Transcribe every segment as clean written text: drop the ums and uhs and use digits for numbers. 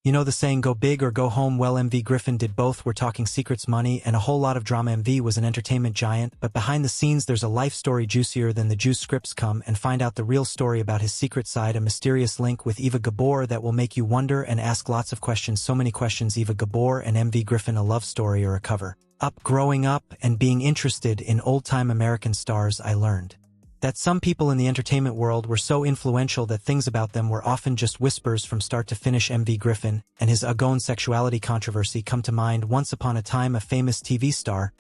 You know the saying, go big or go home? Well, MV Griffin did both. We're talking secrets, money, and a whole lot of drama. MV was an entertainment giant, but behind the scenes there's a life story juicier than the juice. Scripts. Come and find out the real story about his secret side, a mysterious link with Eva Gabor that will make you wonder and ask lots of questions. So many questions. Eva Gabor and MV Griffin, a love story or a cover up? Growing up and being interested in old-time American stars, I learned that some people in the entertainment world were so influential that things about them were often just whispers from start to finish. MV Griffin and his Agon sexuality controversy come to mind. Once upon a time, a famous TV star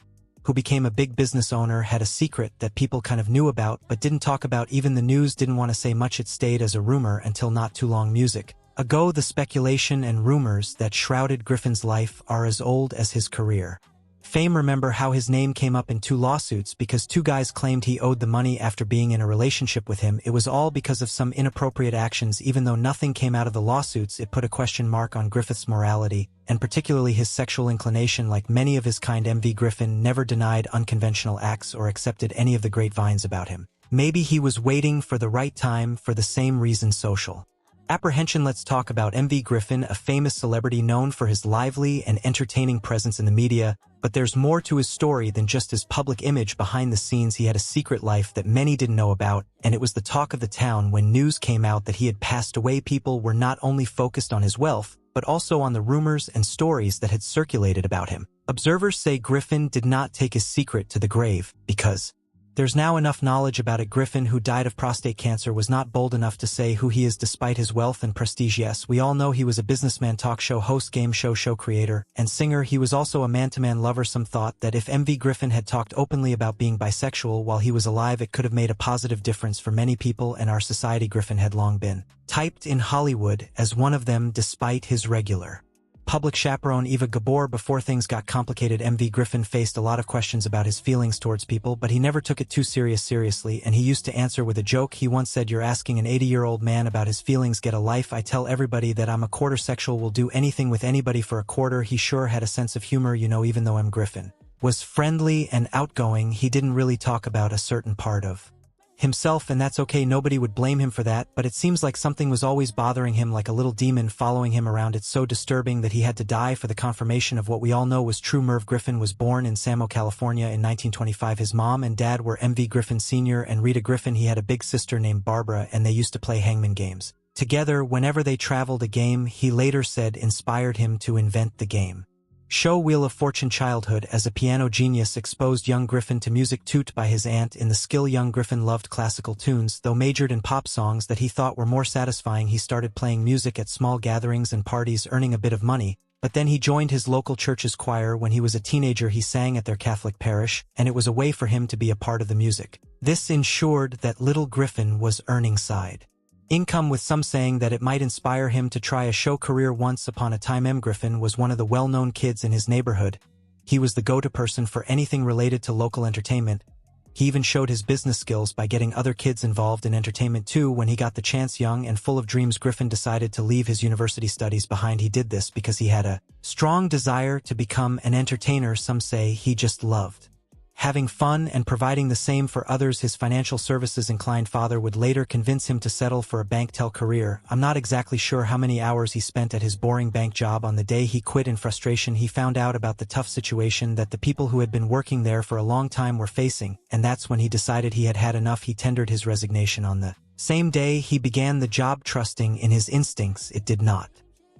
who became a big business owner had a secret that people kind of knew about but didn't talk about. Even the news didn't want to say much. It stayed as a rumor until not too long ago. The speculation and rumors that shrouded Griffin's life are as old as his career. Fame. Remember how his name came up in 2 lawsuits because 2 guys claimed he owed the money after being in a relationship with him. It was all because of some inappropriate actions. Even though nothing came out of the lawsuits, it put a question mark on Griffith's morality, and particularly his sexual inclination. Like many of his kind, MV Griffin never denied unconventional acts or accepted any of the grapevines about him. Maybe he was waiting for the right time for the same reason: social apprehension. Let's talk about MV Griffin, a famous celebrity known for his lively and entertaining presence in the media. But there's more to his story than just his public image. Behind the scenes, he had a secret life that many didn't know about, and it was the talk of the town when news came out that he had passed away. People were not only focused on his wealth, but also on the rumors and stories that had circulated about him. Observers say Griffin did not take his secret to the grave because there's now enough knowledge about it. Griffin, who died of prostate cancer, was not bold enough to say who he is despite his wealth and prestige. Yes, we all know he was a businessman, talk show host, game show creator, and singer. He was also a man-to-man lover. Some thought that if MV Griffin had talked openly about being bisexual while he was alive, it could have made a positive difference for many people in our society. Griffin had long been typed in Hollywood as one of them despite his regular public chaperone Eva Gabor. Before things got complicated, MV Griffin faced a lot of questions about his feelings towards people, but he never took it too seriously, and he used to answer with a joke. He once said, "You're asking an 80-year-old man about his feelings, get a life. I tell everybody that I'm a quarter sexual, will do anything with anybody for a quarter." He sure had a sense of humor. Even though Griffin was friendly and outgoing, he didn't really talk about a certain part of himself, and that's okay. Nobody would blame him for that, but it seems like something was always bothering him, like a little demon following him around. It's so disturbing that he had to die for the confirmation of what we all know was true. Merv Griffin was born in Samo, California in 1925. His mom and dad were MV Griffin Sr. and Rita Griffin. He had a big sister named Barbara, and they used to play hangman games together whenever they traveled. A game, he later said, inspired him to invent the game show Wheel of Fortune. Childhood as a piano genius exposed young Griffin to music taught by his aunt in the skill. Young Griffin loved classical tunes, though majored in pop songs that he thought were more satisfying. He started playing music at small gatherings and parties, earning a bit of money, but then he joined his local church's choir. When he was a teenager, he sang at their Catholic parish, and it was a way for him to be a part of the music. This ensured that little Griffin was earning side income, with some saying that it might inspire him to try a show career. Once upon a time, M. Griffin was one of the well-known kids in his neighborhood. He was the go-to person for anything related to local entertainment. He even showed his business skills by getting other kids involved in entertainment too. When he got the chance, young and full of dreams, Griffin decided to leave his university studies behind. He did this because he had a strong desire to become an entertainer. Some say he just loved having fun and providing the same for others. His financial services inclined father would later convince him to settle for a bank tell career. I'm not exactly sure how many hours he spent at his boring bank job. On the day he quit in frustration, he found out about the tough situation that the people who had been working there for a long time were facing, and that's when he decided he had had enough. He tendered his resignation on the same day he began the job, trusting in his instincts. It did not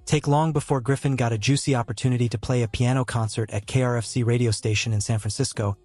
take long before Griffin got a juicy opportunity to play a piano concert at KRFC radio station in San Francisco.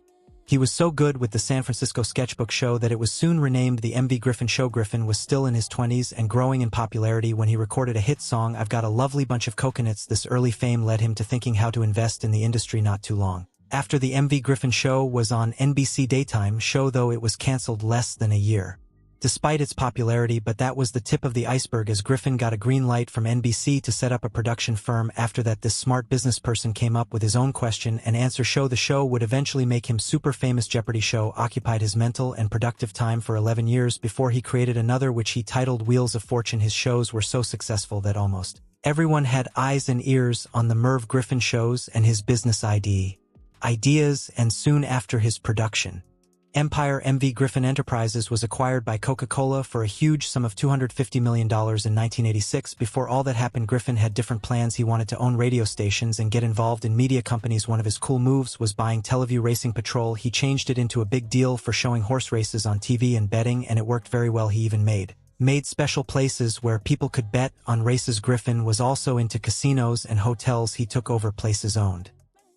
He was so good with the San Francisco sketchbook show that it was soon renamed the MV Griffin Show. Griffin was still in his 20s and growing in popularity when he recorded a hit song, "I've Got a Lovely Bunch of Coconuts." This early fame led him to thinking how to invest in the industry. Not too long after, the MV Griffin Show was on NBC daytime show, though it was canceled less than a year despite its popularity. But that was the tip of the iceberg, as Griffin got a green light from NBC to set up a production firm. After that, this smart business person came up with his own question and answer show. The show would eventually make him super famous. Jeopardy show occupied his mental and productive time for 11 years before he created another, which he titled Wheels of Fortune. His shows were so successful that almost everyone had eyes and ears on the Merv Griffin shows and his business ideas, and soon after his production Empire MV Griffin Enterprises was acquired by Coca-Cola for a huge sum of $250 million in 1986. Before all that happened, Griffin had different plans. He wanted to own radio stations and get involved in media companies. One of his cool moves was buying Teleview Racing Patrol. He changed it into a big deal for showing horse races on TV and betting, and it worked very well. He even made special places where people could bet on races. Griffin was also into casinos and hotels. He took over places owned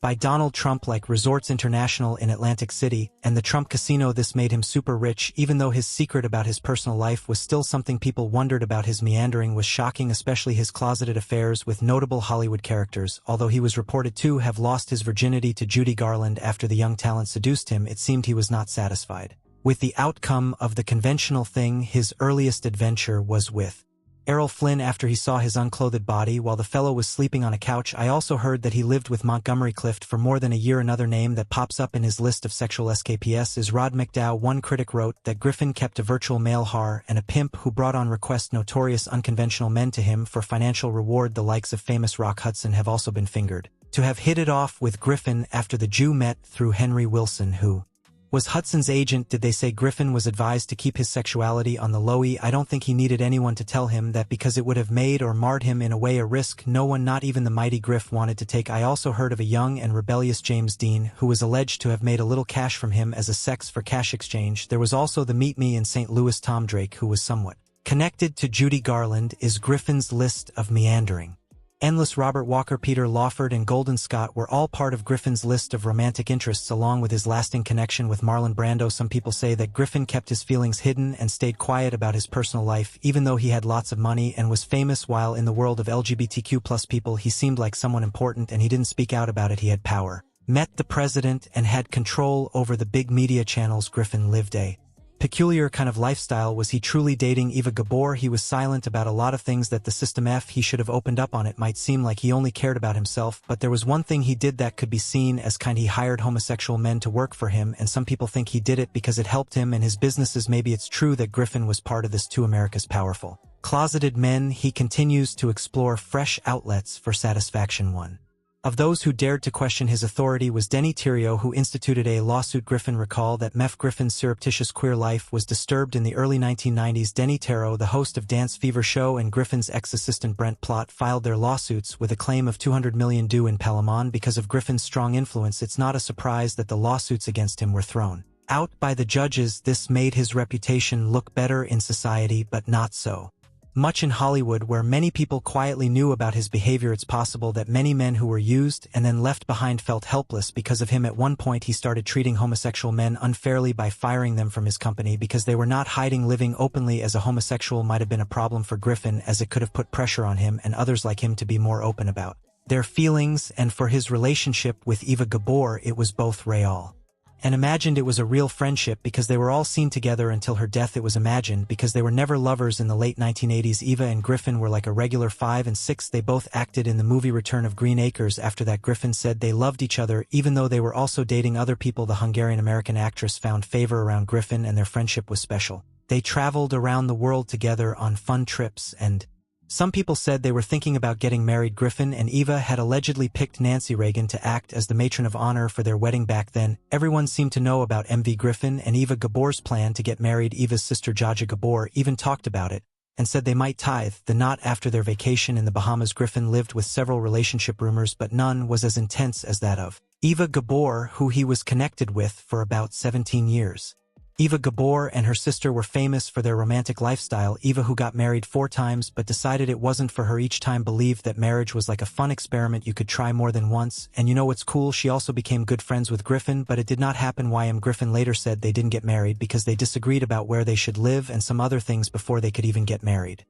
by Donald Trump, like Resorts International in Atlantic City, and the Trump Casino. This made him super rich, even though his secret about his personal life was still something people wondered about. His meandering was shocking, especially his closeted affairs with notable Hollywood characters. Although he was reported to have lost his virginity to Judy Garland after the young talent seduced him, it seemed he was not satisfied with the outcome of the conventional thing. His earliest adventure was with Errol Flynn after he saw his unclothed body while the fellow was sleeping on a couch. I also heard that he lived with Montgomery Clift for more than a year. Another name that pops up in his list of sexual escapees is Rod McDowell. One critic wrote that Griffin kept a virtual male har and a pimp who brought on request notorious unconventional men to him for financial reward. The likes of famous Rock Hudson have also been fingered to have hit it off with Griffin after the Jew met through Henry Wilson, who was Hudson's agent. Did they say Griffin was advised to keep his sexuality on the low-y? I don't think he needed anyone to tell him that, because it would have made or marred him in a way, a risk no one, not even the mighty Griff, wanted to take. I also heard of a young and rebellious James Dean who was alleged to have made a little cash from him as a sex-for-cash exchange. There was also the Meet Me in St. Louis Tom Drake, who was somewhat connected to Judy Garland. Is Griffin's list of meandering endless? Robert Walker, Peter Lawford, and Golden Scott were all part of Griffin's list of romantic interests, along with his lasting connection with Marlon Brando. Some people say that Griffin kept his feelings hidden and stayed quiet about his personal life. Even though he had lots of money and was famous while in the world of LGBTQ+ people, he seemed like someone important, and he didn't speak out about it. He had power, met the president, and had control over the big media channels. Griffin lived a peculiar kind of lifestyle. Was he truly dating Eva Gabor? He was silent about a lot of things that the system he should have opened up on. It might seem like he only cared about himself, but there was one thing he did that could be seen as kind. He hired homosexual men to work for him, and some people think he did it because it helped him and his businesses. Maybe it's true that Griffin was part of this too. America's powerful closeted men. He continues to explore fresh outlets for satisfaction. One of those who dared to question his authority was Denny Theriot, who instituted a lawsuit. Griffin recalled that Merv Griffin's surreptitious queer life was disturbed in the early 1990s. Denny Theriot, the host of Dance Fever show, and Griffin's ex-assistant Brent Plott filed their lawsuits with a claim of $200 million due in Palamon because of Griffin's strong influence. It's not a surprise that the lawsuits against him were thrown out by the judges. This made his reputation look better in society, but not so much in Hollywood, where many people quietly knew about his behavior. It's possible that many men who were used and then left behind felt helpless because of him. At one point, he started treating homosexual men unfairly by firing them from his company because they were not hiding. Living openly as a homosexual might have been a problem for Griffin, as it could have put pressure on him and others like him to be more open about their feelings. And for his relationship with Eva Gabor, it was both real and imagined. It was a real friendship because they were all seen together until her death. It was imagined because they were never lovers in the late 1980s. Eva and Griffin were like a regular 5 and 6. They both acted in the movie Return of Green Acres. After that, Griffin said they loved each other, even though they were also dating other people. The Hungarian-American actress found favor around Griffin, and their friendship was special. They traveled around the world together on fun trips, and some people said they were thinking about getting married. Griffin and Eva had allegedly picked Nancy Reagan to act as the matron of honor for their wedding. Back then, everyone seemed to know about MV Griffin and Eva Gabor's plan to get married. Eva's sister Jaja Gabor even talked about it and said they might tithe the knot after their vacation in the Bahamas. Griffin lived with several relationship rumors, but none was as intense as that of Eva Gabor, who he was connected with for about 17 years. Eva Gabor and her sister were famous for their romantic lifestyle. Eva, who got married 4 times but decided it wasn't for her each time, believed that marriage was like a fun experiment you could try more than once. And you know what's cool? She also became good friends with Griffin, but it did not happen. Griffin later said they didn't get married because they disagreed about where they should live and some other things before they could even get married.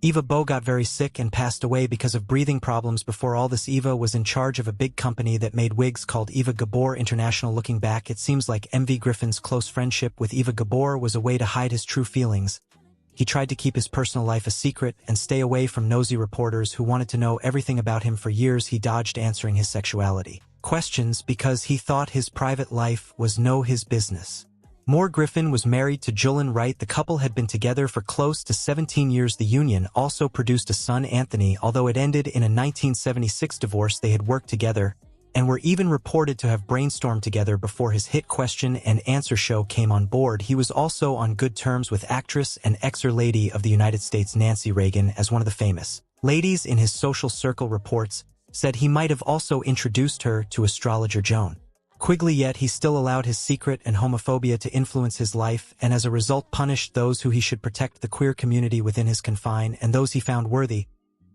Eva Bo got very sick and passed away because of breathing problems. Before all this, Eva was in charge of a big company that made wigs called Eva Gabor International. Looking back, it seems like MV Griffin's close friendship with Eva Gabor was a way to hide his true feelings. He tried to keep his personal life a secret and stay away from nosy reporters who wanted to know everything about him. For years, he dodged answering his sexuality questions because he thought his private life was his business. Griffin was married to Julian Wright. The couple had been together for close to 17 years. The union also produced a son, Anthony. Although it ended in a 1976 divorce, they had worked together and were even reported to have brainstormed together before his hit question and answer show came on board. He was also on good terms with actress and ex-lady of the United States Nancy Reagan, as one of the famous ladies in his social circle reports said he might have also introduced her to astrologer Joan Quigley, yet he still allowed his secret and homophobia to influence his life, and as a result punished those who he should protect, the queer community within his confine, and those he found worthy.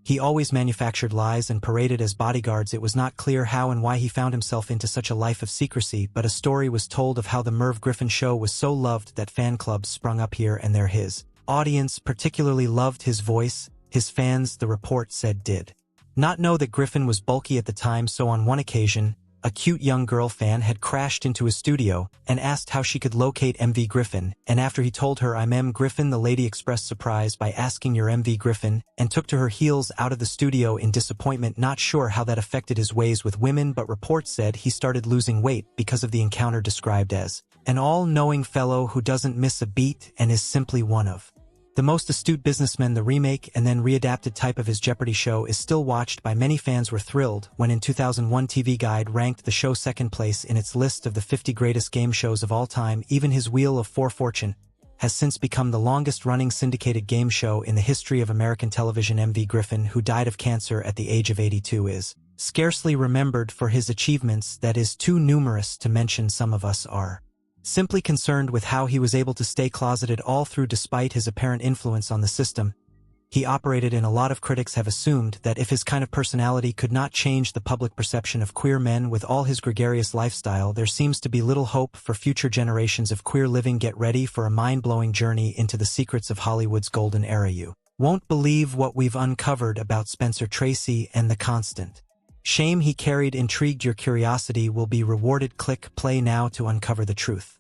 He always manufactured lies and paraded as bodyguards. It was not clear how and why he found himself into such a life of secrecy, but a story was told of how the Merv Griffin show was so loved that fan clubs sprung up here and there. His audience particularly loved his voice. His fans, the report said, did not know that Griffin was bulky at the time, so on one occasion, a cute young girl fan had crashed into his studio and asked how she could locate MV Griffin, and after he told her, "I'm M. Griffin," the lady expressed surprise by asking, "You're MV Griffin?" and took to her heels out of the studio in disappointment, not sure how that affected his ways with women, but reports said he started losing weight because of the encounter, described as an all-knowing fellow who doesn't miss a beat and is simply one of the most astute businessmen. The remake and then readapted type of his Jeopardy show is still watched by many. Fans were thrilled when in 2001 TV Guide ranked the show second place in its list of the 50 greatest game shows of all time. Even his Wheel of Fortune has since become the longest-running syndicated game show in the history of American television. MV Griffin, who died of cancer at the age of 82, is scarcely remembered for his achievements that is too numerous to mention. Some of us are simply concerned with how he was able to stay closeted all through despite his apparent influence on the system he operated in. A lot of critics have assumed that if his kind of personality could not change the public perception of queer men with all his gregarious lifestyle, there seems to be little hope for future generations of queer living. Get ready for a mind-blowing journey into the secrets of Hollywood's golden era. You won't believe what we've uncovered about Spencer Tracy and the constant shame he carried. Intrigued? Your curiosity will be rewarded. Click play now to uncover the truth.